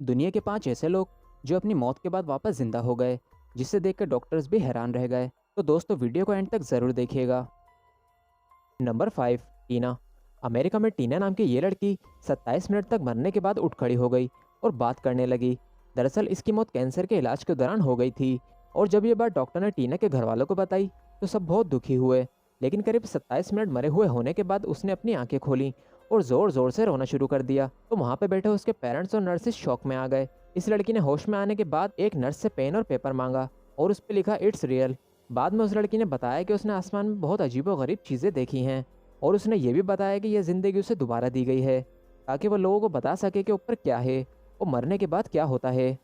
दुनिया के 5 ऐसे लोग जो अपनी मौत के बाद वापस जिंदा हो गए, जिसे देखकर डॉक्टर्स भी हैरान रह गए। तो दोस्तों वीडियो को एंड तक ज़रूर देखिएगा। नंबर 5, टीना। अमेरिका में टीना नाम की ये लड़की 27 मिनट तक मरने के बाद उठ खड़ी हो गई और बात करने लगी। दरअसल इसकी मौत कैंसर के इलाज के दौरान हो गई थी और जब ये बात डॉक्टर ने टीना के घर वालों को बताई तो सब बहुत दुखी हुए। लेकिन करीब 27 मिनट मरे हुए होने के बाद उसने अपनी आंखें खोली और ज़ोर ज़ोर से रोना शुरू कर दिया। तो वहाँ पे बैठे उसके पेरेंट्स और नर्सेस शॉक में आ गए। इस लड़की ने होश में आने के बाद एक नर्स से पेन और पेपर मांगा और उस पर लिखा इट्स रियल। बाद में उस लड़की ने बताया कि उसने आसमान में बहुत अजीबोगरीब चीज़ें देखी हैं और उसने ये भी बताया कि यह ज़िंदगी उसे दोबारा दी गई है ताकि वो लोगों को बता सके कि ऊपर क्या है और मरने के बाद क्या होता है।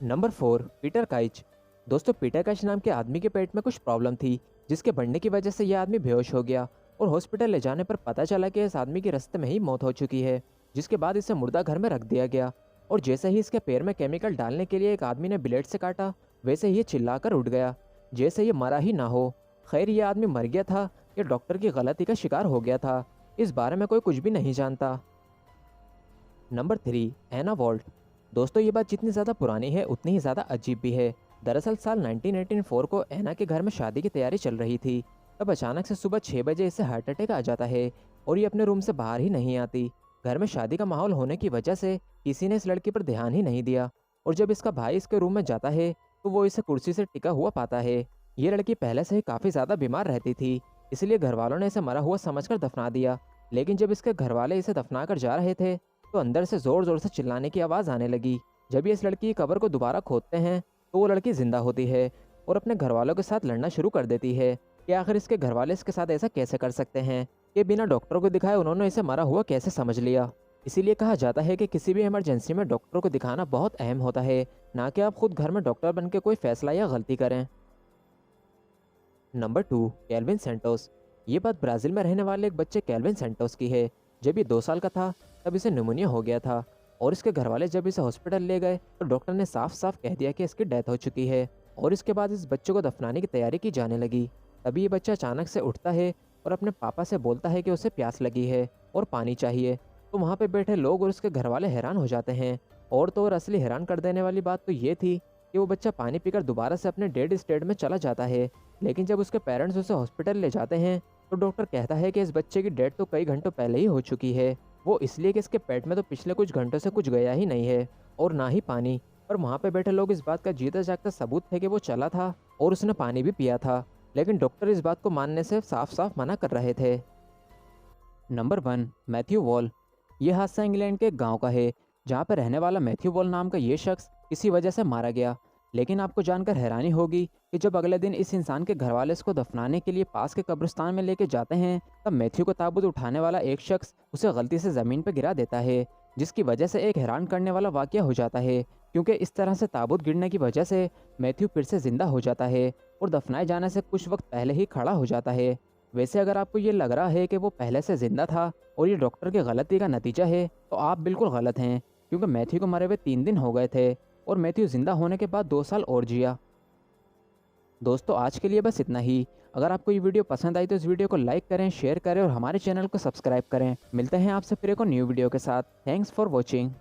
Number 4, Peter Kaich. दोस्तों पीटर काइच नाम के आदमी के पेट में कुछ प्रॉब्लम थी जिसके बढ़ने की वजह से यह आदमी बेहोश हो गया और हॉस्पिटल ले जाने पर पता चला कि इस आदमी के रास्ते में ही मौत हो चुकी है, जिसके बाद इसे मुर्दा घर में रख दिया गया। और जैसे ही इसके पैर में केमिकल डालने के लिए एक आदमी ने ब्लेड से काटा, वैसे ही ये चिल्लाकर उठ गया जैसे ये मरा ही ना हो। खैर ये आदमी मर गया था या डॉक्टर की गलती का शिकार हो गया था, इस बारे में कोई कुछ भी नहीं जानता। नंबर 3, एना वॉल्ट। दोस्तों ये बात जितनी ज़्यादा पुरानी है उतनी ही ज़्यादा अजीब भी है। दरअसल साल 1984 को एना के घर में शादी की तैयारी चल रही थी। तब अचानक से सुबह 6 बजे इसे हार्ट अटैक आ जाता है और ये अपने रूम से बाहर ही नहीं आती। घर में शादी का माहौल होने की वजह से किसी ने इस लड़की पर ध्यान ही नहीं दिया और जब इसका भाई इसके रूम में जाता है तो वो इसे कुर्सी से टिका हुआ पाता है। ये लड़की पहले से ही काफ़ी ज़्यादा बीमार रहती थी, इसलिए घर वालों ने इसे मरा हुआ समझकर दफना दिया। लेकिन जब इसके घर वाले इसे दफना कर जा रहे थे तो अंदर से ज़ोर ज़ोर से चिल्लाने की आवाज़ आने लगी। जब ये इस लड़की की कब्र को दोबारा खोदते हैं तो वो लड़की जिंदा होती है और अपने घर वालों के साथ लड़ना शुरू कर देती है कि आखिर इसके घर वाले इसके साथ ऐसा कैसे कर सकते हैं कि बिना डॉक्टर को दिखाए उन्होंने इसे मरा हुआ कैसे समझ लिया। इसीलिए कहा जाता है कि किसी भी इमरजेंसी में डॉक्टर को दिखाना बहुत अहम होता है, ना कि आप खुद घर में डॉक्टर बन के कोई फैसला या गलती करें। Number 2, Calvin Santos. ये बात ब्राज़ील में रहने वाले एक बच्चे कैल्विन सेंटोस की है। जब ये 2 साल का था तब इसे निमोनिया हो गया था और इसके घर वाले जब इसे हॉस्पिटल ले गए तो डॉक्टर ने साफ साफ कह दिया कि इसकी डेथ हो चुकी है और इसके बाद इस बच्चे को दफनाने की तैयारी की जाने लगी। तभी ये बच्चा अचानक से उठता है और अपने पापा से बोलता है कि उसे प्यास लगी है और पानी चाहिए। तो वहाँ पे बैठे लोग और उसके घर वाले हैरान हो जाते हैं। और तो और असली हैरान कर देने वाली बात तो ये थी कि वो बच्चा पानी पीकर दोबारा से अपने डेड स्टेट में चला जाता है। लेकिन जब उसके पेरेंट्स उसे हॉस्पिटल ले जाते हैं तो डॉक्टर कहता है कि इस बच्चे की डेथ तो कई घंटों पहले ही हो चुकी है। वो इसलिए कि इसके पेट में तो पिछले कुछ घंटों से कुछ गया ही नहीं है और ना ही पानी। और वहाँ पे बैठे लोग इस बात का जीता जागता सबूत थे कि वो चला था और उसने पानी भी पिया था, लेकिन डॉक्टर इस बात को मानने से साफ साफ मना कर रहे थे। Number 1, Matthew wall. ये हादसा इंग्लैंड के एक गांव का है जहां पर रहने वाला मैथ्यू वॉल नाम का ये शख्स किसी वजह से मारा गया। लेकिन आपको जानकर हैरानी होगी कि जब अगले दिन इस इंसान के घर वाले इसको दफनाने के लिए पास के कब्रिस्तान में लेके जाते हैं तब मैथ्यू को ताबूत उठाने वाला एक शख्स उसे गलती से ज़मीन पर गिरा देता है, जिसकी वजह से एक हैरान करने वाला वाकया हो जाता है, क्योंकि इस तरह से ताबूत गिरने की वजह से मैथ्यू फिर से ज़िंदा हो जाता है और दफनाए जाने से कुछ वक्त पहले ही खड़ा हो जाता है। वैसे अगर आपको ये लग रहा है कि वो पहले से ज़िंदा था और ये डॉक्टर की गलती का नतीजा है तो आप बिल्कुल गलत हैं, क्योंकि मैथ्यू को मरे हुए 3 दिन हो गए थे और मैथ्यू जिंदा होने के बाद 2 साल और जिया। दोस्तों आज के लिए बस इतना ही। अगर आपको ये वीडियो पसंद आई तो इस वीडियो को लाइक करें, शेयर करें और हमारे चैनल को सब्सक्राइब करें। मिलते हैं आपसे फिर एक और न्यू वीडियो के साथ। Thanks for watching.